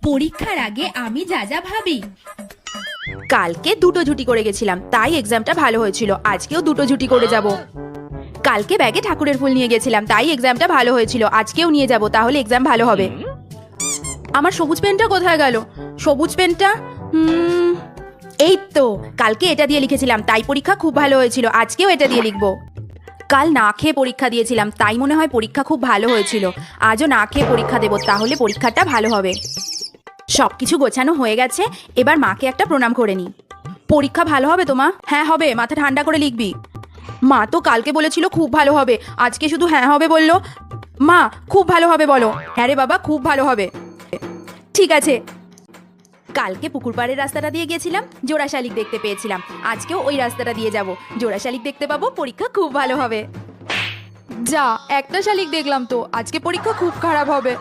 পরীক্ষার আগে আমি যা যা ভাবি। কালকে দুটো ঝুটি করে গেছিলাম, তাই এক্সামটা ভালো হয়েছিল। আজকেও দুটো ঝুটি করে যাব। কালকে ব্যাগে ঠাকুরের ফুল নিয়ে গেছিলাম, তাই এক্সামটা ভালো হয়েছিল। আজকেও নিয়ে যাব, তাহলে এক্সাম ভালো হবে। আমার সবুজ পেনটা কোথায় গেল? সবুজ পেনটা এই তো, কালকে এটা দিয়ে লিখেছিলাম, তাই পরীক্ষা খুব ভালো হয়েছিল। আজকেও এটা দিয়ে লিখবো। কাল না খেয়ে পরীক্ষা দিয়েছিলাম, তাই মনে হয় পরীক্ষা খুব ভালো হয়েছিল। আজও না খেয়ে পরীক্ষা দেবো, তাহলে পরীক্ষাটা ভালো হবে। সব কিছু গোছানো হয়ে গেছে, এবার মাকে একটা প্রণাম করে নিই। পরীক্ষা ভালো হবে তো মা? হ্যাঁ হবে, মাথা ঠান্ডা করে লিখবি। মা তো কালকে বলেছিল খুব ভালো হবে, আজকে শুধু হ্যাঁ হবে বললো। মা খুব ভালো হবে বলো। হ্যাঁ রে বাবা, খুব ভালো হবে। ঠিক আছে। কালকে পুকুর পাড়ের রাস্তাটা দিয়ে গেছিলাম, জোড়া শালিক দেখতে পেয়েছিলাম। আজকেও ওই রাস্তাটা দিয়ে যাব, জোড়া শালিক দেখতে পাবো, পরীক্ষা খুব ভালো হবে। যা, একটা শালিক দেখলাম তো, আজকে পরীক্ষা খুব খারাপ হবে।